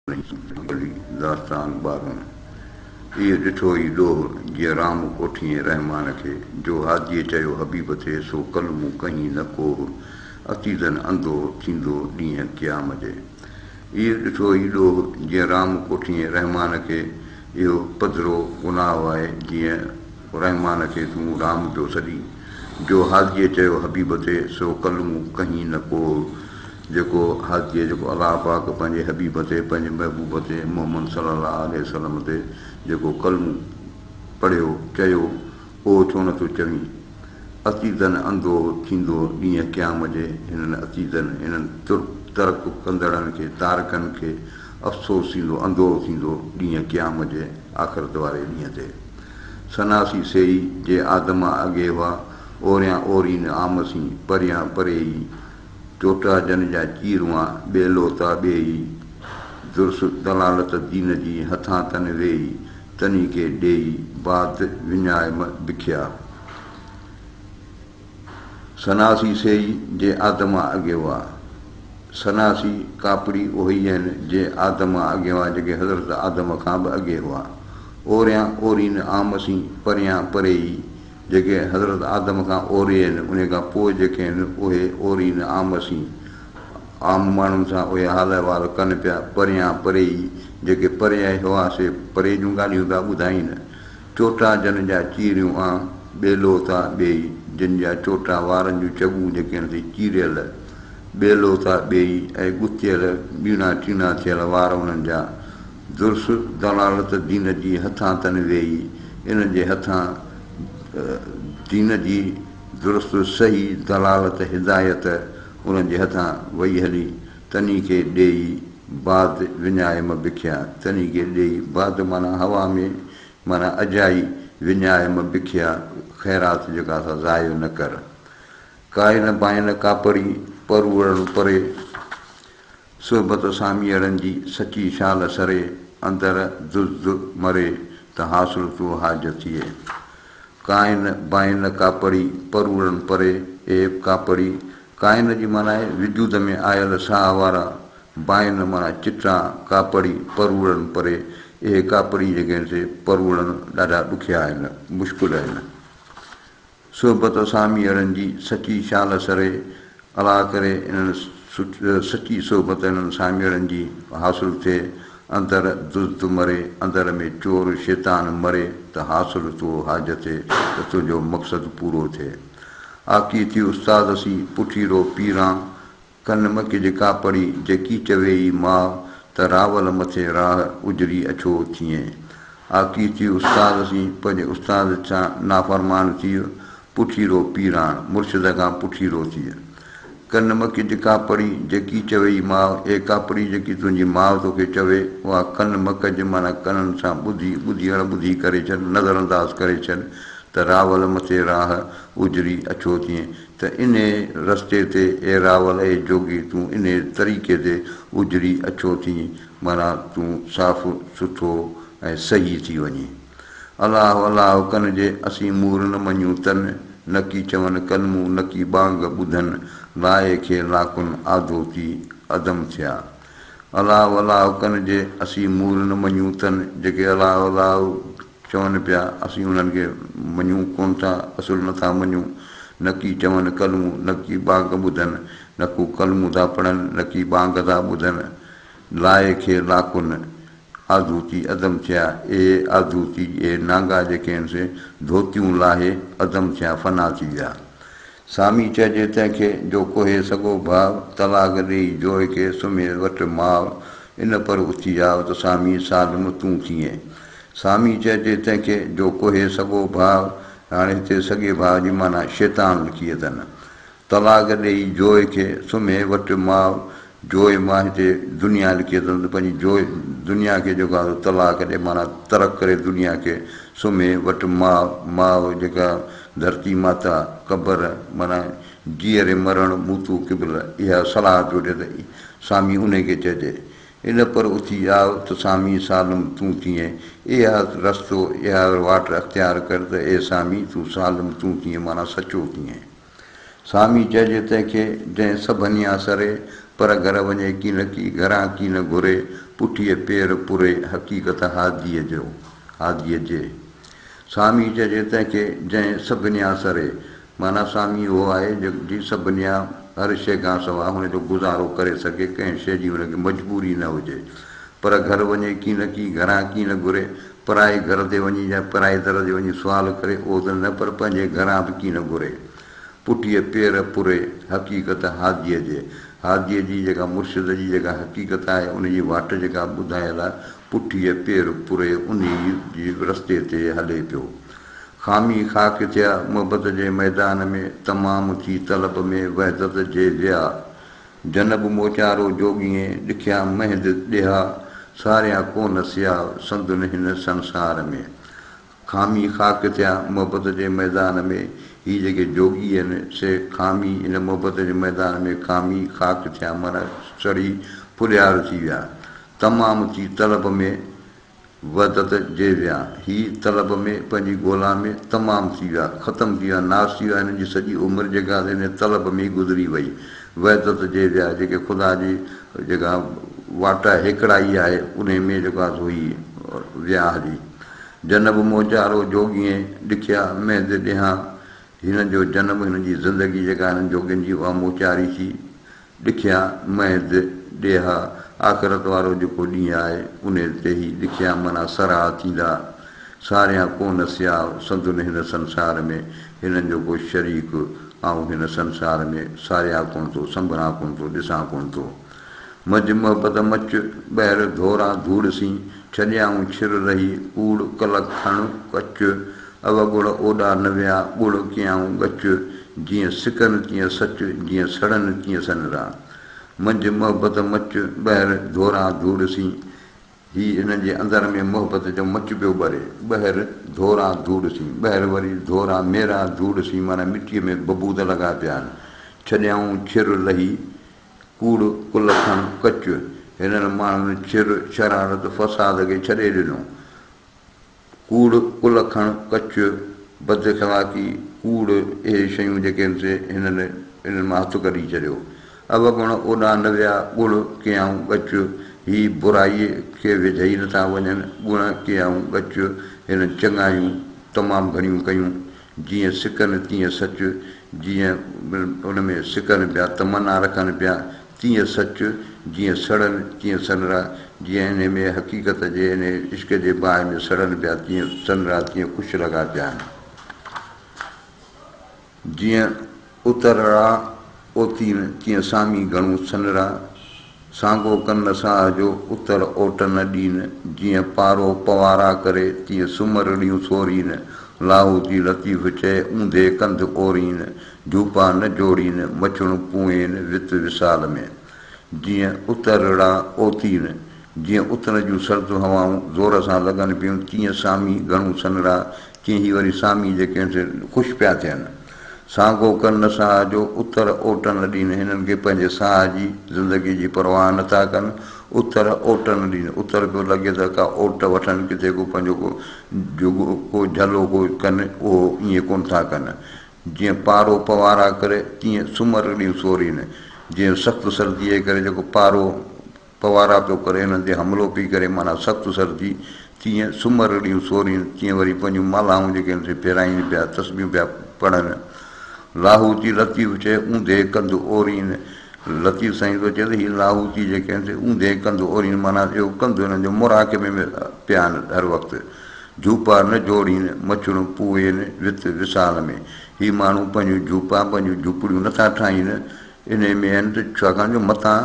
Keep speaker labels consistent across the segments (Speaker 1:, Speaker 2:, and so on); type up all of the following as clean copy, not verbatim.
Speaker 1: दास्तान ॿारहं इहो ॾिठो ई ॾोह जीअं राम कोठीअ रहमान खे जो हाजीअ चयो हबीब थे सो कल मूं कहीं न को अतीदन अंधो थींदो ॾींहं क़याम जे। इहो ॾिठो ई ॾोह जीअं राम कोठीअ रहमान खे इहो पधिरो गुनाह आहे जीअं रहमान खे तूं राम जो सॾी जो हाजीअ चयो हबीब थे सो कल मूं कहीं न को जेको हाजीअ जेको अलाह पाक पंहिंजे हबीब ते पंहिंजे महबूब ते मोहम्मद सल्लल्लाहु अलैहि वसल्लम ते जेको कलमु पढ़ियो चयो उहो छो नथो चवीं अतीदन अंधो थींदो ॾींहं क़याम जे। हिननि अतीदन हिननि तर्क कंदड़नि खे तारकनि खे अफ़सोस थींदो अंधो थींदो ॾींहं क़याम जे आख़िरत वारे ॾींहं ते। सनासी सेई जे आदमा अॻे हुआ ओरियां ओरीन आमसी परियां परे ई चोटा जन जा चीरुआ ॿेलो ता ॿेई दुर्स दलालत दीन जी हथां तन वेही तनी खे ॾेई बाद विञाए बिखिया। सनासी सेई जे आदमा अॻे हुआ सनासी कापड़ी उहे ई आहिनि जे आदमा अॻे हुआ जेके हज़रत आदम खां बि अॻे हुआ। ओरियां ओरीन आमसी परियां परे ई जेके हज़रत आदम खां ओरे आहिनि उन खां पोइ जेके आहिनि उहे ओरीन आमसी आम माण्हुनि सां उहे हाल अहिवाल कनि पिया परियां परे ई जेके परियां हुआसीं परे जूं ॻाल्हियूं था ॿुधाइनि। चोटा जन जा चीरियूं ॿेलो था ॿेई जिन जा चोटा वारनि जूं चॿूं जेके आहिनि चीरियल ॿेलो था ॿेई ऐं ॻुथियल ॿीणा टीणा थियल वार उन्हनि जा दुर्स दलालत दीन जी हथां तन वेही इन जे हथां दीन जी दुरुस्त सही दलालत हिदायत उन्हनि जे हथां वई हली तनी खे ॾेई बाद विञाए बिखिया। तनी खे ॾेई बाद माना हवा में माना अजाई विञाए बिखिया ख़ैरात जेका असां ज़ायो न कर। काइन बाइन कापड़ी परूअण परे सोहबत सामीअड़नि जी सची शाल सरे अंदर दुज़ मरे त हासिल तूं हाज थिए। काइन बाइन कापड़ी परूअण परे ए कापड़ी काइन जी माना आहे विजूद में आयल साह वारा बाइन माना चिटा कापड़ी परूअण परे इहे कापड़ी जेके आहिनि से परूअण ॾाढा ॾुखिया आहिनि मुश्किल आहिनि। सोहबत सामीअड़नि जी सची शाल सरे अला करे इन्हनि सची सोहबत इन्हनि सामीअड़नि जी हासिलु थिए अंदर दुज़ मरे अंदर में चोर शैतान मरे त हासिलु तो हाज थिए त तुंहिंजो मक़सदु पूरो थिए। आकी थी उस्ताद सी पुठीरो पीरां कन मकी जी कापड़ी जेकी चवे ई माउ त रावल मथे राह उजरी अछो थिए। आकी थी उस्ताद सी पंहिंजे उस्ताद सां नाफ़रमान थी पुठीरो पीरां मुर्शिद खां पुठीरो थी कन मकी जी कापड़ी जेकी चवे ई माउ ए कापड़ी जेकी तुंहिंजी माउ तोखे चवे उहा कन मक जे माना कननि सां ॿुधी अणॿुधी करे छॾ नज़रअंदाज़ करे छॾ त रावल मथे राह उजरी अछो थिए त इन रस्ते ते ए रावल ए जोगी तूं इन तरीक़े ते उजरी अछो थी माना तूं साफ़ु सुठो ऐं सही थी वञे। अलाह अलाह कन जे असीं मूर न मञूं तन न की चवनि कनमूं न की बांग ॿुधनि लाए खे लाकुनि आदो थी अदम थिया। अलाह अलाह कन जे असीं मूर न मञूं तन जेके अलाह अलाह चवनि पिया असीं उन्हनि खे मञूं कोन था असुलु नथा मञूं न की चवनि कलमूं न की बांग ॿुधनि न को कलमूं था पढ़नि न की बांग था ॿुधनि लाए खे लाकुनि आदूती अदम थिया ए आदूती ए नांगा जेके आहिनि से धोतियूं लाहे अदम थिया फना थी विया। सामी चइजे तंहिंखे जो कोहे सॻो भाउ तलाक ॾेई जोए खे सुम्हे वटि माउ इन पर उथी आव त सामी सालम तूं थिए। सामी चइजे तंहिंखे जो कोहे सॻो भाउ हाणे हिते सॻे भाउ जी माना शैतान लिखी अथनि। तलाक ॾेई जोए खे सुम्हे वटि माउ जोए मां हिते दुनिया लिखी अथनि त पंहिंजी जोए दुनिया खे जेको आहे तलाक ॾे माना तरक करे दुनिया खे सुम्हे वटि माउ माउ जेका धरती माता क़बर माना जीअरे मरण मूतू क़िबल इहा सलाह थो ॾिए त सामी उन खे चइजे। इन पर उथी आव त सामी सालम तूं थिए इहा रस्तो इहा वाट अख़्तियार कर त ए सामी तूं सालम तूं थिए माना सचो थिए। सामी चइजे तंहिंखे जंहिं सभनिया सरे पर घर वञे की न की घरां की न घुरे पुठीअ पेर पुरे हक़ीक़त हादीअ जे स्वामी चइजे तंहिंखे जंहिं सभिनी सरे माना स्वामी उहो आहे जंहिंजी सभिनी हर शइ खां सवाइ हुनजो गुज़ारो करे सघे कंहिं शइ जी हुनखे मजबूरी न हुजे पर घर वञे की न की घरां की न घुरे पराए घर ते वञी या पराए दर ते वञी सुवाल करे उहो त न पर पंहिंजे घरां बि की न घुरे पुठीअ पेर पुरे हक़ीक़त हादीअ जे हादीअ जी जेका मुर्शिद जी जेका हक़ीक़त आहे उनजी वाट जेका ॿुधायल आहे पुठीअ पेर पुरे उन जी रस्ते ते हले पियो ख़ामी ख़ाक थिया मुहबत जे मैदान में तमामु थी तलब में वहदत जे विया जनब मोचारो जोगीअ ॾिखिया महद ॾिया सारिया कोन सिया संदुन हिन संसार में ख़ामी ख़ाक थिया मुहबत जे मैदान में ही जेके जोगी आहिनि से ख़ामी इन मुहबत जे मैदान में ख़ामी ख़ाक थिया माना सड़ी फुलियार थी विया तमामु थी तलब में वदत जे विया ही तलब में पंहिंजी ॻोल्हा में तमामु थी विया ख़तमु थी विया नास थी विया हिन जी सॼी उमिरि जेका हिन तलब में गुज़री वई वहदत जे विया जेके ख़ुदा जी जेका वाट हिकिड़ाई आहे उन में जेका हुई विया हली जनब मोचारो जोगीअ ॾिखिया महद ॾियां हिन जो जनम हिन जी ज़िंदगी जेका हिननि जोगियुनि जी उहा मोचारी थी ॾिखिया महद ॾेहा आख़िरत वारो जेको ॾींहुं आहे उन ते ई ॾिखिया माना सरा थींदा सारिया कोन सिया संदुन हिन संसार में हिननि जो को शरीक ऐं हिन संसार में सारिया कोन थो संभरा कोन थो ॾिसां कोन थो मज मोहबत मच ॿाहिरि धोरा धूड़ सी छॾियाऊं छिर रही कूड़ कल खण कच अवगुण ओॾा न विया ॻुड़ कयाऊं गच जीअं सिकनि तीअं सच जीअं सड़नि तीअं सनरा मंझ मोहबत मच ॿाहिरि धोरा धूड़ सी ही हिन जे अंदरि में मोहबत जो मच पियो ॿरे ॿाहिरि धोरा धूड़ सी ॿाहिरि वरी धोरा मेरा धूड़ सी माना मिटीअ में बबूद लॻा पिया आहिनि छॾियाऊं छिर लही कूड़ कुल खण कच हिननि माण्हुनि छिर शरारत फ़साद खे छॾे ॾिनो कूड़ कुल खण कच बदख़लाक़ी कूड़ इहे शयूं जेके आहिनि से हिननि मां हथु कढी छॾियो अवगुण ओॾा न विया ॻुड़ कयाऊं गच ही बुराईअ खे विझई नथा वञनि गुण कयाऊं गच हिन चङायूं तमामु घणियूं कयूं जीअं सिकनि तीअं सच जीअं उन में सिकनि पिया तमना रखनि पिया तीअं सच जीअं सड़नि तीअं सनरा जीअं हिन में हक़ीक़त जे हिन इश्क जे बाहि में सड़नि पिया तीअं सनरा तीअं ख़ुशि लॻा पिया आहिनि जीअं उतरड़ा ओतीन तीअं सामी घणो सनरा साॻो कन साह जो उतर ओट न ॾीन जीअं पारो पवारा करे तीअं सुमरड़ियूं सोरीन लाहू जी लतीफ़ चए ऊंधे कंध ओरीन झूपा न जोड़ीन मछणु पूएन वित विसाल में जीअं उतरड़ा ओतीन जीअं उतर जूं सर्द हवाऊं ज़ोर सां लॻनि पियूं तीअं सामी घणो सनरा तीअं ई वरी सामी जेके आहिनि से ख़ुशि पिया थियनि साॻो कनि साह जो उतर ओट न ॾीन हिननि खे पंहिंजे साह जी ज़िंदगी जी परवाह नथा कनि उतर ओट न ॾीन उतर पियो लॻे त का ओट वठनि किथे को पंहिंजो को जुगो को झलो को कनि उहो ईअं कोन था कनि जीअं पारो पवारा करे तीअं सुमरड़ियूं सोरीन जीअं सख़्तु सर्दीअ जे करे जेको पारो पवारा पियो करे हिननि ते हमिलो पई करे माना सख़्तु सर्दी तीअं सुमरड़ियूं सोरीन तीअं वरी पंहिंजूं मालाऊं जेके आहिनि से फेराइनि पिया तस्बियूं पिया पढ़नि लाहू जी लतीफ़ चए ऊंधे कंध ओरीन लतीफ़ साईं थो चए त हीअ लाहू जी जेके आहिनि से ऊंधे कंध ओरीन माना इहो कंधु हिननि जो मुराकिबे में पिया आहिनि हर वक़्तु झूपा न जोड़ीन मछड़ूं पूएन वित विसाल में हीअ माण्हू पंहिंजूं झूपा पंहिंजूं झूपड़ियूं नथा ठाहीनि इन में आहिनि त छाकाणि जो मथां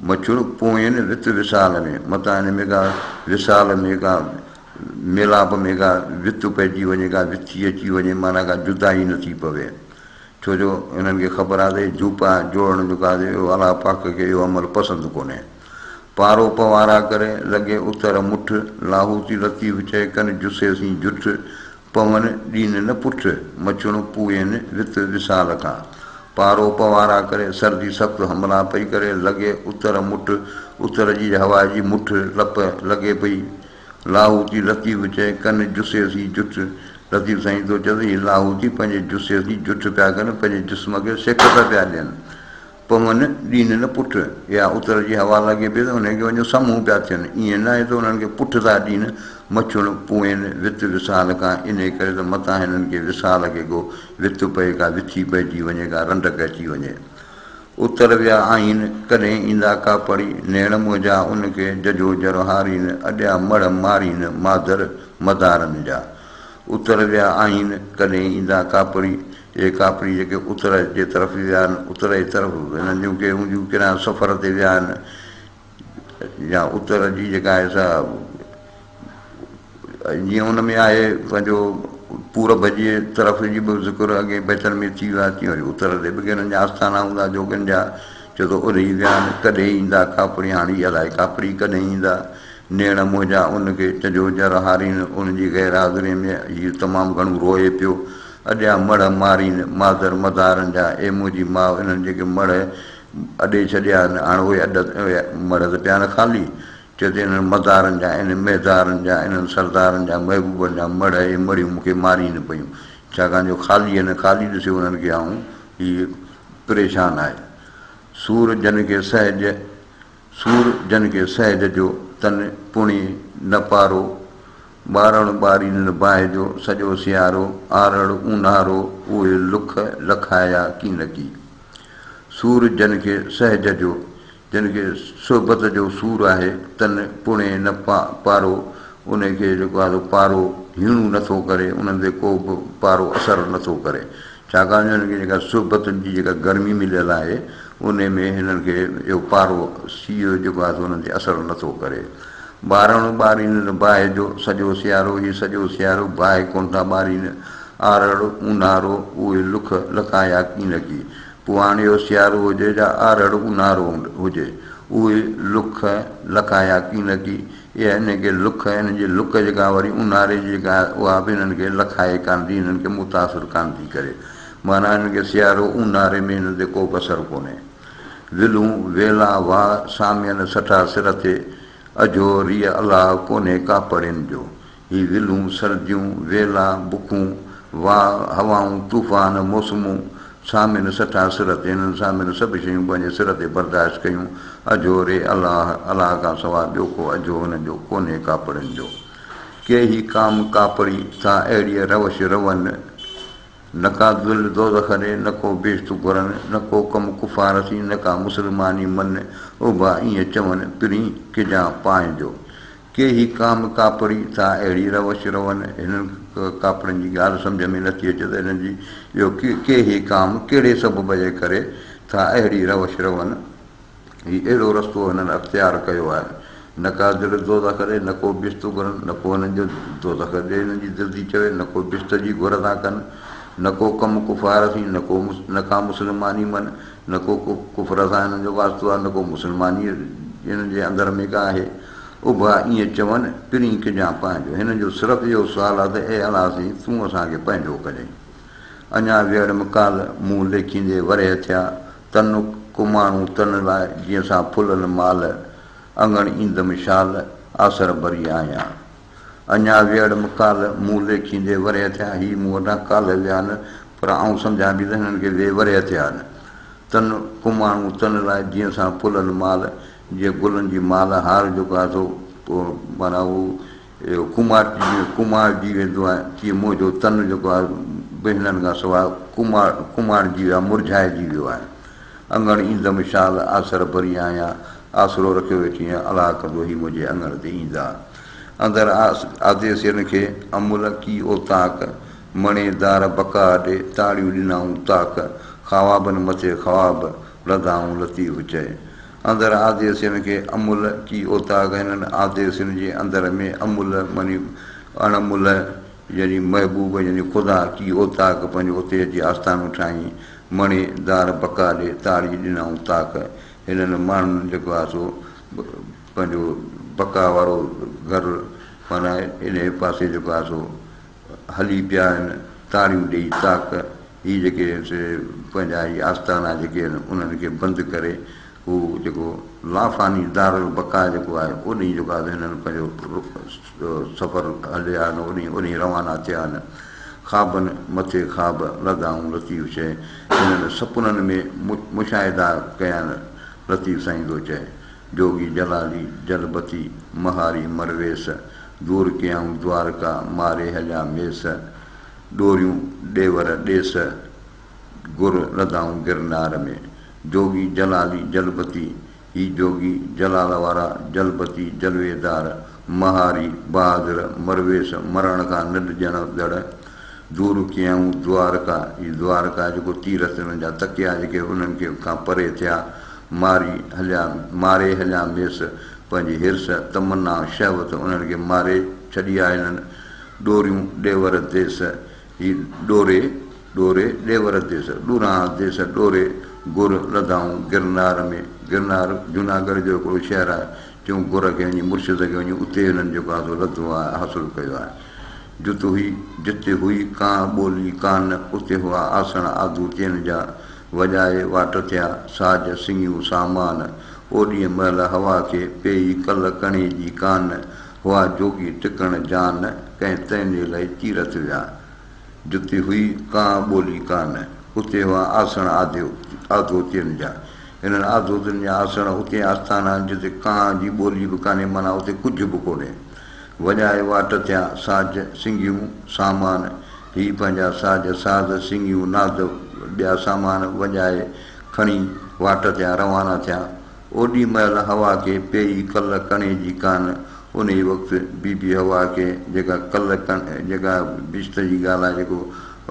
Speaker 1: मछड़ूं पूएन वित विसाल में मथां हिन में का विसाल में का मिलाप में का वित पइजी वञे का विथी अची वञे माना का जुदाई न थी पवे छो जो हिननि खे ख़बर आहे त झूपा जोड़ण जो का अलाह पाक खे इहो अमल पसंदि कोन्हे पारो पवारा करे लॻे उतर मुठ लाहू जी लतीफ़ चए कनि जुसेसी जुठ पवन ॾीन न पुठ मछणूं पूएन वित विसाल खां पारो पवारा करे सर्दी सख़्तु हमला पई करे लॻे उतर मुठ उतर जी हवा जी मुठ लप लॻे पई लाहू जी लतीफ़ चए कनि जुसेसी जुठ लतीफ़ साईं थो चए हीअ लाहू जी पंहिंजे जुसे जी जुठ पिया कनि पंहिंजे जिस्म खे सेक था पिया ॾियनि पवन ॾीन न पुठि, या उतर जी हवा लॻे पई त हुनखे वञो साम्हूं पिया थियनि, ईअं न आहे त हुननि खे पुठि था ॾीन मछुण पुएनि वित विसाल खां, इन करे त मथां हिननि खे विसाल खे को वित पए का विथी पइजी वञे का रंडक अची वञे। उतर विया आहिनि कॾहिं ईंदा का पढ़ी, नेण मुंहिंजा उनखे जजो जर हारीनि, अॾिया मड़ मारीनि मादर मदारनि जा। उतर विया आहिनि कॾहिं ईंदा कापड़ी, इहे कापड़ी जेके उतर जे तरफ़ विया आहिनि, उतर जी तरफ़ हिननि जूं के हूंदियूं किरां सफ़र ते विया आहिनि, या उतर जी जेका आहे सा जीअं हुन में आहे पंहिंजो पूरब जी तरफ़ जी बि ज़िक्र अॻे बैतन में थी वियो आहे, तीअं वरी उतर ते बि हिननि जा आस्थाना हूंदा जोगियुनि जा, छो त उॾी विया आहिनि कॾहिं ईंदा कापड़ी, हाणे इहा अलाए कापड़ी कॾहिं ईंदा, नेण मुंहिंजा उनखे चजो जर हारीनि, उनजी गैर हाज़िरी में हीउ तमामु घणो रोए पियो, अॾिया मड़ मारीनि मादर मदारनि जा, ए मुंहिंजी माउ इन्हनि जेके मड़ अॾे छॾिया आहिनि, हाणे उहे मड़ त पिया न ख़ाली, चए थी इन्हनि मदारनि जा, इन मेदारनि जा, इन्हनि सरदारनि जा महबूबनि जा मड़ ऐं मड़ियूं मूंखे मारीनि पयूं, छाकाणि जो ख़ाली आहिनि, ख़ाली ॾिसी उन्हनि खे आऊं हीअ परेशान आहे। सूर जन खे सहज जो तन पुणे न पारो, ॿारण ॿारीनि न बाहि जो सॼो सियारो, आरड़ ऊन्हारो उहे लुख लखाया की न की। सूर जन खे सहज जो, जिन खे सोबत जो सूर आहे, तन पुणे न पारो, उनखे जेको आहे पारो हीणो नथो करे, उन्हनि ते को बि पारो असरु नथो करे, छाकाणि हुननि खे जेका सोबत जी जेका गर्मी मिलियल आहे उन में हिननि खे इहो पारो सीउ जेको आहे उन्हनि ते असरु नथो करे। ॿारण ॿारीनि न बाहि जो सॼो सियारो, हीउ सॼो सियारो बाहि कोन था ॿारीनि, आरड़ ऊन्हारो उहे लुख लखाया की न की। पोइ हाणे इहो सियारो हुजे या आरड़ ऊन्हारो हुजे, उहे लुख लखाया की न की, इहा हिनखे लुख, हिन जी लुक जेका वरी ऊन्हारे जी जेका आहे उहा बि हिननि खे लखाए कान थी, हिननि खे मुतासिर कान थी करे, माना हिननि खे सियारो ऊन्हारे में हिननि ते को बि असरु कोन्हे। विलूं वेला वाह सामियन सठा सिर ते, अजो रिय अलाह कोन्हे कापड़ियुनि जो। ही विलूं सर्दियूं वेला बुखूं वाह हवाऊं तूफ़ान मौसमूं, सामिन सठा सिर ते, हिननि सामिन सभु शयूं पंहिंजे सिर ते बर्दाश्त कयूं, अजो रे अलाह, अलाह खां सवाइ ॿियो को अजो हुन जो कोन्हे कापड़ियुनि जो। के ही काम कापड़ी था अहिड़ीअ रवश रवनि, न का दिलि दोज़ख ॾे न को बेश्त घुरनि, न को कमु कुफ़ारसी न का मुस्लमानी मन, उभा ईअं चवनि पिरी किजां पाइजो। के ही काम कापड़ी था अहिड़ी रवश रवनि, हिननि कापड़नि जी ॻाल्हि सम्झ में नथी अचे त हिननि जी इहो के ही काम कहिड़े सबब जे करे था अहिड़ी रवश रवनि, हीउ अहिड़ो रस्तो हिननि अख़्तियार कयो आहे, न का दिलि दोज़ख ॾे न को बिस्त घुरनि, न को हिननि जो दोज़ख ॾे हिननि जी दिलि थी चवे, न को बिस्त जी घुर था कनि, न को कमु कुफ़ारसी न का मुस्लमानी मन, न को कुफर सां हिननि जो वास्तो आहे, न को मुस्लमानी हिननि जे अंदरि में का आहे। उभा ईअं चवनि पिरी किजां पंहिंजो, हिननि जो सिर्फ़ु इहो सुवालु आहे त ए अलाह साईं तूं असांखे पंहिंजो कजांइ। अञा वेड़ काल मूं लेखींदे वरे थिया, तन कुमाणूं तन लाइ जीअं सां फुलनि माल, अंगण ईंदमि शाल आसर भरी आहियां। अञा वेड़ काल मूं लेखींदे वरे थिया, ही मूं वटां काल विया आहिनि पर आउं सम्झां बि त हिननि खे वे वरे थिया आहिनि। तन कुमाणूं तन लाइ जीअं सां फुलनि माल, जीअं गुलनि जी माल हार जेको आहे सो पोइ माना उहो कुमार जी वेंदो आहे, तीअं मुंहिंजो तन जेको आहे बि हिननि खां सवाइ कुमार जी वियो आहे, मुरझाइजी वियो आहे। अंगण ईंदमि शाल आसर भरी आहियां, आसिरो रखियो वेठी आहियां, अलाह कंदो ही मुंहिंजे अंगण ते ईंदा। अंदरि आदेसियुनि खे अमुल की ओ ताक, मणेदार बका ॾे ताड़ियूं ॾिनाऊं ताक, ख़वाबनि मथे ख़वाब लधाऊं लतीफ़ चए। अंदरि आदेसियुनि खे अमुल की ओ ताक, हिननि आदेसियुनि जे अंदरि में अमुल मानी अणमुल यानी महबूब यानी ख़ुदा की ओ ताक पंहिंजो उते अची आस्थानूं ठाही, मणेदार बका ॾे ताड़ी ॾिनाऊं ताक, हिननि माण्हुनि जेको आहे सो पंहिंजो बका वारो घरु माना इन पासे जेको आहे सो हली पिया आहिनि, ताड़ियूं ॾेई ताक, हीअ जेके पंहिंजा हीअ आस्थाना जेके आहिनि उन्हनि खे बंदि करे हू जेको लाफ़ानी दारुल बका जेको आहे उन जेको आहे हिननि पंहिंजो सफ़र हलिया आहिनि, उन रवाना थिया आहिनि। ख़्वाबनि मथे ख़्वाब लदाऊं लतीफ़ शइ हिननि सपननि में मुशाहिदा कया लतीफ़ साईं थो चए जोगी जलाली जलबती महारी मरवेस दूर कयऊं द्वारका मारे हलिया मेस ॾोरियूं ॾेवर ॾेस गुर लदाऊं गिरनार में जोगी जलाली जलबती ही जोगी जलाल वारा जलबती जलवेदार महारी बहादुर मरवेस मरण खां न ॾिजण दड़ दूर कयऊं द्वारका ही द्वारका जेको तीरथ हुननि जा तकिया जेके उन्हनि खे खां परे थिया मारे हलिया मेस पंहिंजी हिर्स तमन्ना शहवत उन्हनि खे मारे छॾी आहे हिननि ॾोरियूं ॾेवर देस ही ॾोरे ॾेवर देस ॾूरां देस ॾोरे गुर लदाऊं गिरनार में गिरनार जूनागढ़ जो हिकिड़ो शहरु आहे चयूं गुर खे वञी मुर्शिद खे वञी उते हिननि जेको आहे लधो आहे हासिलु कयो आहे जिते हुई कां ॿोली कान उते हुआ आसण आदू चेन जा वॼाए वाट थिया साज सिंगियूं सामान ओॾीअ महिल हवा खे पेई कल कणे जी कान हुआ जोगी टिकण जान कंहिं तंहिंजे लाइ तीरथ विया जिते हुई कां ॿोली कान उते हुआ आसण आदो थियनि जा हिननि आदोतियुनि जा आसण उते आस्थाना जिते कां जी ॿोली बि कान्हे माना उते कुझु बि कोन्हे वॼाए वाट थिया साज सिंगियूं सामान ही पंहिंजा साज सिंगियूं नाद ॿिया सामान वॼाए खणी वाट थिया रवाना थिया ओॾी महिल हवा खे पेई कल कणे जी कान उन ई वक़्तु बीबी हवा खे जेका जेका बिश्त जी ॻाल्हि आहे जेको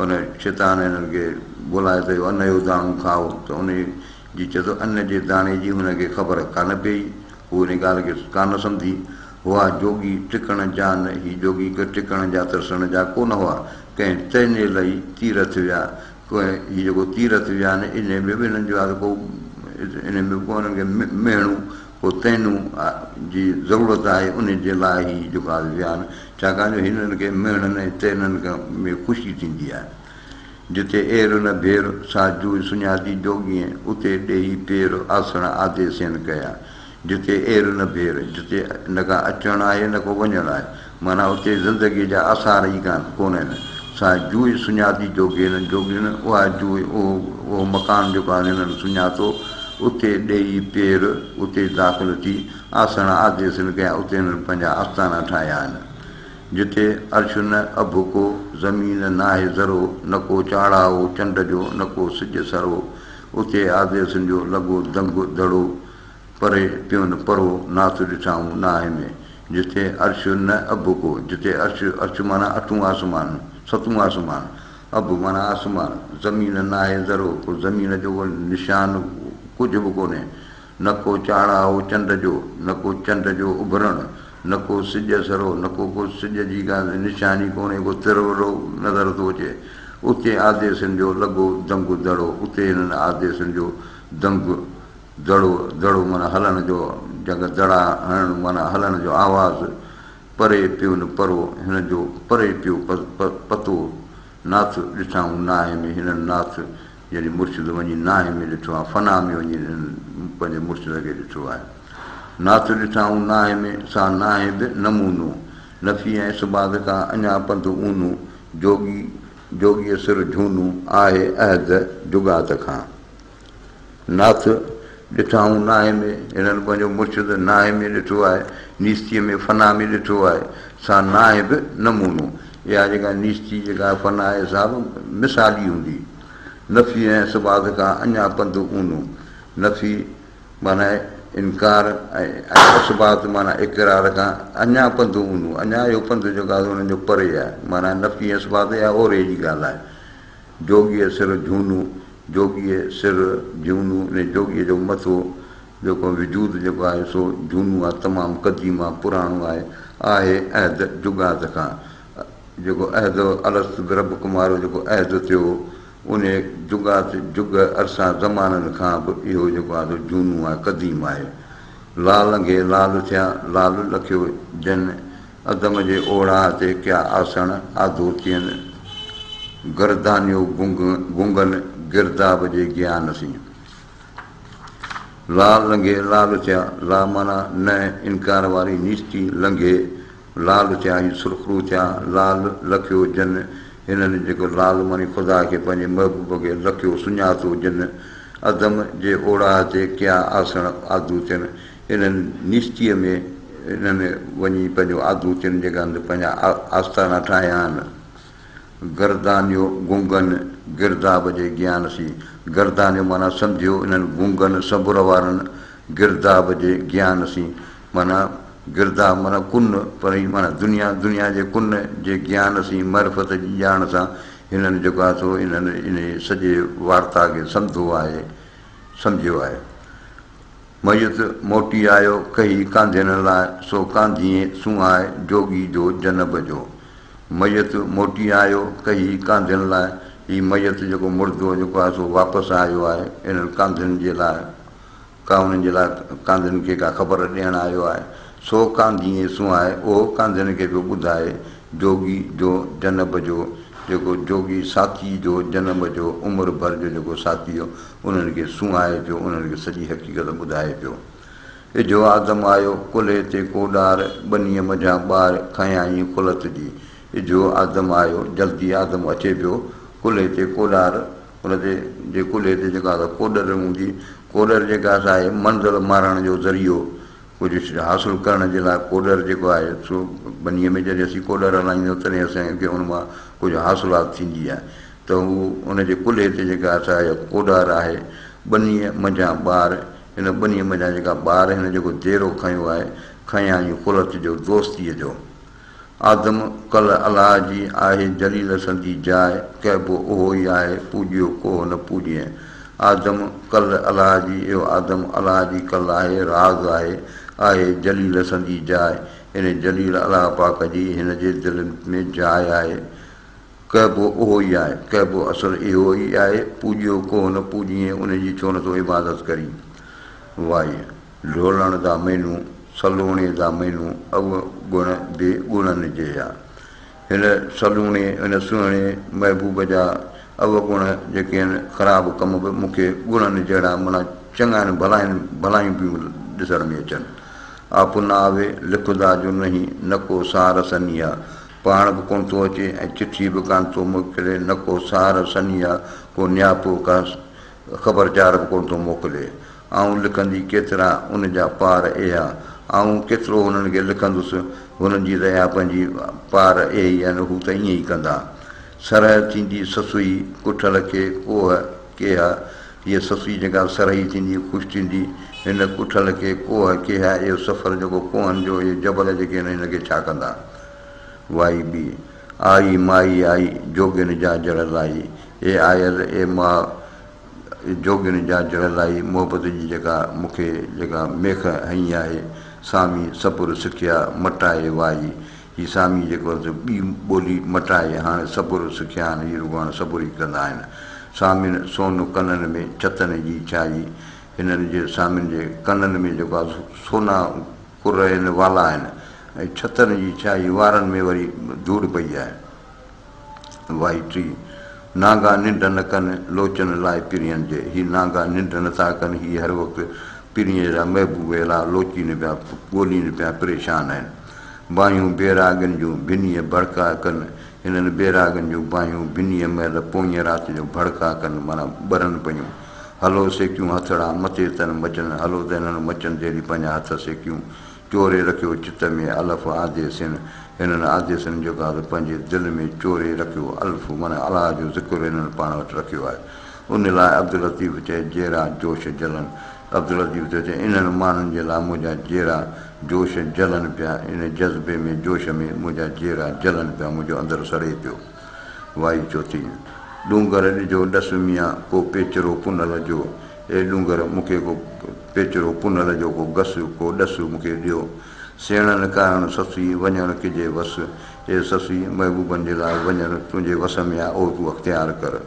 Speaker 1: उन शैतान हिननि खे घुलाए थो अन जो दाणो खाओ त उन जी चए थो अन जे दाणे जी हुनखे ख़बर कान पई हू उन ॻाल्हि खे कान सम्झी हुआ जोगी टिकण जान ही जोगी टिकण जा तरसण जा कोन हुआ कंहिं तंहिंजे लाइ तीरथ विया हीउ जेको तीरथ विया आहिनि इन में बि हिननि जो आहे को इन में को हुननि खे मेणूं को तैनूं जी ज़रूरत आहे उन जे लाइ ई जेको आहे विया आहिनि छाकाणि जो हिननि खे मेणनि ऐं तैननि में ख़ुशी थींदी आहे जिते एर न भेर सा जूं सुञाती जोगीअ उते ॾेई पेर आसण आदेशन कया जिते एर न भेर जिते न का अचणु आहे न को वञणु आहे माना उते ज़िंदगीअ जा आसार ई कोन आहिनि सा जूई सुञाती जोगी हिननि जोगियुनि उहा जूई उहो मकान जेको आहे हिननि सुञातो उते ॾेई पेर उते दाख़िल थी आसण आदेशन कया उते हिननि पंहिंजा आस्थाना ठाहिया आहिनि जिते अर्श न अभु को ज़मीन न आहे ज़रो न को चाढ़ाओ चंड जो न को सिज सरो उते आदेशन जो लॻो दंग दड़ो परे पियो न परो नाथ ॾिठाऊं नाहे में जिते अर्श न अभु को जिते अर्श माना अठूं आसमान सतूं आसमान अभु माना आसमान ज़मीन न आहे ज़रो को ज़मीन जो निशान कुझु बि कोन्हे न को चाढ़ाओ चंड जो न को चंड जो उभरणु न को सिज सरो न को सिज जी ॻाल्हि निशानी कोन्हे को तिरवरो नज़र थो अचे उते आदेशन जो लॻो दंग दड़ो उते हिननि आदेशन जो दंग दड़ो माना हलण जो जॻह दड़ा हणणु माना हलण जो आवाज़ु परे पियो न परो हिन जो परे पियो पतो नाथ ॾिठाऊं नाहे में हिननि नाथ यानी मुर्शिद वञी नाहे में ॾिठो आहे फना में वञी पंहिंजे मुर्शिद खे ॾिठो आहे नाथ ॾिठाऊं नाहे में सा नाहे बि नमूनो नफ़ी ऐं इस्बाद खां अञा पंधु ऊनो जोगीअ सिर झूनू आहे अहद जुगात खां नाथ ॾिठाऊं नाहे में हिननि पंहिंजो मुर्शिद नाहे में ॾिठो आहे नीस्तीअ में फना में ॾिठो आहे सा नाहे बि नमूनो इहा जेका नीस्ती जेका फना आहे सा मिसाली हूंदी नफ़ी ऐं इस्बात खां अञा पंधु ऊनो नफ़ी माना इनकार ऐं इस्बात माना इक़रार खां अञा पंधु ऊनो अञा इहो पंधु जेको आहे हुननि जो परे आहे माना नफ़ी ऐं इस्बात या ओरे जी ॻाल्हि आहे जोगीअ सिर झूनू जोगीअ सिर झूनू ने जोगीअ जो मथो जेको वजूद जेको आहे सो झूनू आहे तमामु क़दीम आहे पुराणो आहे अहद जुगात खां जेको अहद अलस्त रब कुमार जेको अहद थियो उन जुगात जुग अरसा ज़माननि खां बि इहो जेको आहे झूनू आहे क़दीम आहे लाल लंघे लाल थिया लाल लखियो जन अदम जे ओढ़ा ते कया आसण आदो थियनि गर्दानियो गुंगनि गिरदाब जे ज्ञान सी लाल लंघे लाल थिया ला माना न इनकार वारी नीस्ती लंघे लाल थिया ही सुरखरू थिया लाल लखियो जन हिननि जेको लाल मनी ख़ुदा खे पंहिंजे महबूब खे रखियो सुञातो जिन अदम जे ओड़ा ते कया आसण आदू थियनि हिननि निश्चीअ में हिननि वञी पंहिंजो आदू थियनि जेका पंहिंजा आस्थाना ठाहिया आहिनि गर्दानियो गुंगन गिरदाब जे ज्ञान सी गर्दानियो माना सम्झियो इन्हनि गुंगन सबुर वारनि गिरदाब जे ज्ञान सी माना गिरदाब माना कुन पर माना दुनिया जे कुन जे ज्ञान सी मरफ़त जी ॼाण सां हिननि जेको आहे सो इन्हनि इन सॼे वार्ता खे सम्झियो आहे मयत मोटी आयो कही कांधियुनि लाइ सो कांधीअ सुहाए जोगी जो जनब जो मयत मोटी आयो कही कांधियुनि लाइ हीउ मयत जेको मुर्दो जेको आहे सो वापसि आयो आहे इन्हनि कांधियुनि जे लाइ उन्हनि जे लाइ कांधियुनि खे का ख़बर ॾियणु आयो आहे सो कांधीअ सुहाए उहो कांधियुनि खे बि ॿुधाए जोगी जो जनब जो जेको जोगी साथी जो जनम जो उमिरि भर जो जेको साथी हो उन्हनि खे सुहाए पियो उन्हनि खे सॼी हक़ीक़त ॿुधाए पियो इजो आदम आयो कुल्हे ते कोॾार ॿनीअ मझां ॿार खयाई कुलत जी इजो आदम आयो जल्दी आदम अचे पियो कुल्हे ते कोॾार हुन ते जे कुल्हे ते जेका कोॾर हूंदी कोॾर जेका आहे मंज़िल मारण जो ज़रियो कुझु हासिलु करण जे लाइ कोॾर जेको आहे सो ॿनीअ में जॾहिं असीं कोॾर हलाईंदा आहियूं तॾहिं असांखे उन मां कुझु हासिलात थींदी आहे त हू उनजे कुल्हे ते जेका असांजा कोॾार आहे ॿनीअ मझां ॿार हिन ॿनीअ मझां जेका ॿार हिन जेको देरो खयो आहे खयाई कुलत जो दोस्तीअ जो आदम कल अलाह जी आहे जलील संदी जाइ कहिबो उहो ई आहे पूॼियो को न पूॼे आदम कल अलाह जी इहो आदम अलाह जी कल आहे राज़ आहे जलील संदी जाइ हिन जलील अलाह पाक जी हिन जे दिलि में जाइ आहे कहिबो उहो ई आहे कहिबो असुलु इहो ई आहे पूॼियो को न पूॼीअ उनजी छो नथो इबादत करी वाई ढोलण जा मैनू सलूणे जा मैनू अवगुण बि गुणनि जे आहे हिन सलूणे हिन सुहिणे महबूब जा अवगुण जेके आहिनि ख़राबु कम बि मूंखे गुणनि जहिड़ा माना चङा आहिनि भलायूं पियूं ॾिसण में अचनि आपनावे लिखदा जो नहीं न को सार सनी आहे पाण बि कोन थो अचे ऐं चिठी बि कोन थो मोकिले न को सार सनी आहे को नियापो का ख़बरचार बि कोन थो मोकिले ऐं लिखंदी केतिरा उन जा पार इहा ऐं केतिरो हुननि खे लिखंदुसि हुननि जी दया पंहिंजी पार इहे ई आहिनि हू त ईअं ई कंदा सरह थींदी ससुई कुठल खे कोह केह हीअ ससुई जेका सरही थींदी ख़ुशि थींदी हिन कुठल खे कोह केह इहो सफ़र जेको कोहनि जो इहे जबल जेके आहिनि हिनखे छा कंदा वाई बि आई माई आई जोगियुनि जा जड़ियल आई ए आयल ए मां जोगियुनि जा जड़ियल आई मोहबत जी जेका मूंखे जेका मेख हई आहे सामी सबुर सिखिया मटाए वाई हीअ सामी जेको ॿी ॿोली मटाए हाणे सबुर सिखिया आहिनि हीअ रुॻो हाणे सबुर ई कंदा आहिनि सामिन सोन कननि में छतनि जी छाई हिननि जे सामिन जे कननि में जेको आहे सोना कुर आहिनि वाला आहिनि ऐं छतनि जी छाई वारनि में वरी धूड़ पई आहे वाई टी नागा निंड न कनि लोचन लाइ पिरियनि जे हीअ नागा निंड नथा कनि हीअ हर वक़्तु पिरीअ जा महबूब अहिड़ा लोचीनि पिया ॻोल्हीनि पिया परेशान आहिनि बाहियूं बेरागनि जूं भिनीअ भड़का कनि हिननि बेरागनि जूं बाहियूं भिनीअ महिल पोईं राति जो भड़का कनि माना ॿरनि पियूं हलो सेकियूं हथड़ा मथे तन मचनि हलो त हिननि मचनि जहिड़ी पंहिंजा हथ सेकियूं चोरे रखियो चित में अलफ़ आदेसिन हिननि आदेसनि जेको आहे पंहिंजे दिलि में चोरे रखियो अल्फ़ माना अलाह जो ज़िक्र हिननि पाण वटि रखियो आहे उन लाइ अब्दुल लतीफ़ चए जहिड़ा जोश जलनि अब्दुल लतीफ़ थो चए इन्हनि माण्हुनि जे लाइ मुंहिंजा जहिड़ा जोश जलनि पिया इन जज़्बे में जोश में मुंहिंजा जहिड़ा जलनि पिया मुंहिंजो अंदरु सड़े पियो वाई चोथी डूंगर ॾिजो ॾस मियां को पेचरो पुनल जो ए डूंगर मूंखे को पेचरो पुनल जो को घसु को ॾसु मूंखे ॾियो सेणनि कारणु ससुई वञणु किजे वस ए ससुई महबूबनि जे लाइ वञणु तुंहिंजे वस में आहे उहो तूं अख़्तियार कर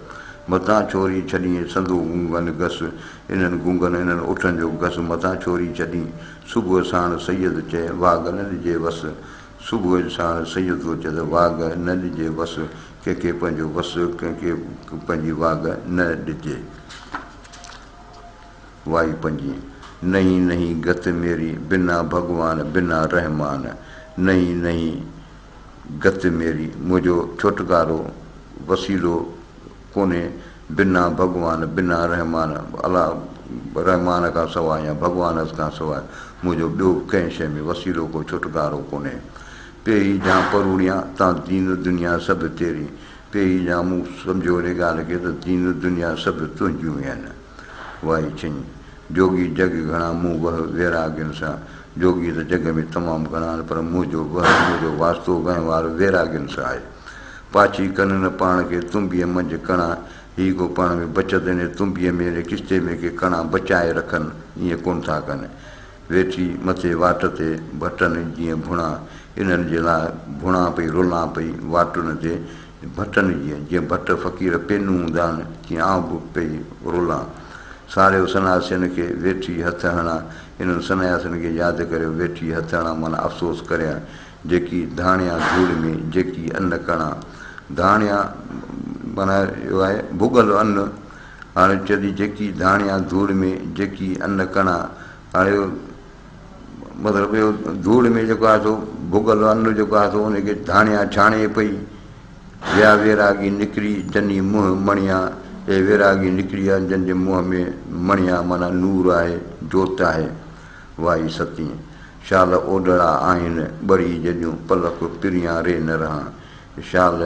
Speaker 1: मथां छोरी छॾीं संदो गुंगनि घसि इन्हनि गुंगनि इन्हनि उठनि जो घसि मथां छोरी छॾीं सुबुह साण सैयद चए वाघ न ॾिजे वस सुबुह साण सैयद थो चए त वाघ न ॾिजे वस कंहिंखे पंहिंजो वस कंहिंखे पंहिंजी वाघ न ॾिजे वाई पंजी नहीं नहीं गत मेरी बिना भॻवान बिना रहमान नहीं नहीं गत मेरी मुंहिंजो छुटकारो वसीलो कोन्हे बिना भॻवान बिना रहमान अला रहमान खां सवाइ या भॻवान खां सवाइ मुंहिंजो ॿियो कंहिं शइ में वसीलो को छुटकारो कोन्हे। पेई जा परूड़िया तां दीन दुनिया सभु तेरी, पेई जा मूं सम्झो रे ॻाल्हि खे त दीन दुनिया सभु तुंहिंजियूं आहिनि। वाई छिन जोगी जग घणा मूं वह वैरागियुनि सां, जोगी त जग में तमामु घणा आहिनि पर मुंहिंजो वास्तो वहिं वार वैरागियुनि सां आहे। पाची कनि न पाण खे तुम्बीअ मंझि कणा, हीअ को पाण में बचत ने तुम्बीअ में किश्ते में के कणा बचाए रखनि ईअं कोन था कनि। वेठी मथे वाट ते भटनि जीअं भुणा, इन्हनि जे लाइ भुणा पई रुलां पई वाटुनि ते भटनि जीअं भट फ़क़ीर पेनूं हूंदा आहिनि तीअं आउं बि पई रुलां। सारियो सन्यासियुनि खे वेठी हथ हणा, इन्हनि सन्यासियुनि खे यादि करे वेठी हथ हणा माना अफ़सोस करियां। जेकी धाणिया धूड़ में जेकी अन्न कणा, धाणिया माना इहो आहे भुॻल अन्न। हाणे चइजी जेकी धाणिया धूड़ में जेकी अन्न कणा, हाणे मतिलबु इहो धूड़ में जेको आहे सो भुॻल अन्न जेको आहे सो उनखे धाणिया छाणे पई। विया वैरागी निकिरी जनी मुंहुं मणिया, हे वैरागी निकिरी आहे जंहिंजे मुंहं में मणिया माना नूर आहे जोत आहे। वाई सती शाल ओॾड़ा आहिनि ॿड़ी जॾियूं पलक पिरियां रे न रहां, शाल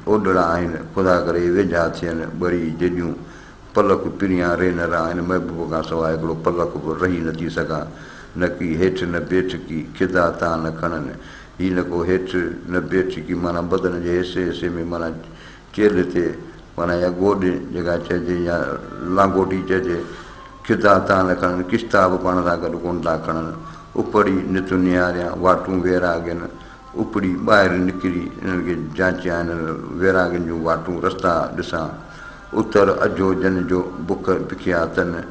Speaker 1: ओॾड़ा आहिनि ख़ुदा करे वेझा थियनि ॿड़ी जॾियूं पलक पिरियां रे न रहां। हिन महबूब खां सवाइ हिकिड़ो पलक बि रही नथी सघां। न की हेठि न बेठ की खिदा तां न खणनि, हीअ न को हेठि न बेठ की माना बदन जे हिसे हिसे में माना चेल ते माना या गोॾ जेका चइजे या लांगोटी चइजे, खिदा तां न खणनि किश्ता बि पाण सां गॾु कोन था खणनि। उपड़ी नित निहारिया वाटूं वैरागियुनि, उपड़ी ॿाहिरि निकिरी इन्हनि खे जांचिया आहिनि वैरागियुनि जूं वाटूं रस्ता ॾिसां। उतर अजो जन जो बुख बिखिया अथनि,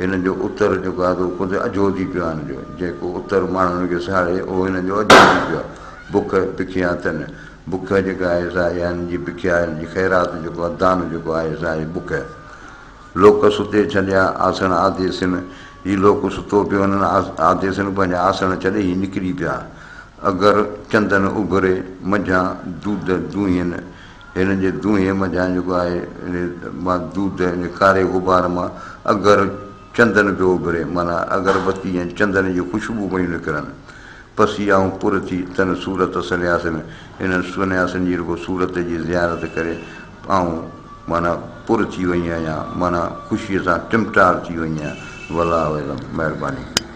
Speaker 1: हिन जो उतर जेको आहे सो ख़ुदि अजो थी पियो आहे हिन जो, जेको उतर माण्हुनि खे साड़े उहो हिन जो अजो थी पियो आहे। बुख बिखिया अथनि, बुख जेका आहे सा हिन जी बिखिया हिन जी ख़ैरात जेको आहे दान जेको आहे सा आहे बुख। लोक सुते छॾिया आसन आदेसनि, हीअ लोक सुतो पियो हिननि आदेसनि पंहिंजा आसन छॾे ई निकिरी पिया। अगरि चंदन उभरे मझां दूध दूहिनि, हिन जे दूहे मझां जेको आहे मां दूध हिन कारे गुबार मां अगरि चंदन पियो उभरे माना अगरबत्ती ऐं चंदन जी ख़ुशबू पयूं निकिरनि। पसी आऊं पुर थी तन सूरत सन्यासिनि, हिननि सन्यासिनि जी रुॻो सूरत जी ज़ियारत करे ऐं माना पुर थी वई आहियां माना ख़ुशीअ सां टिमटार थी वई आहियां। वला महिरबानी।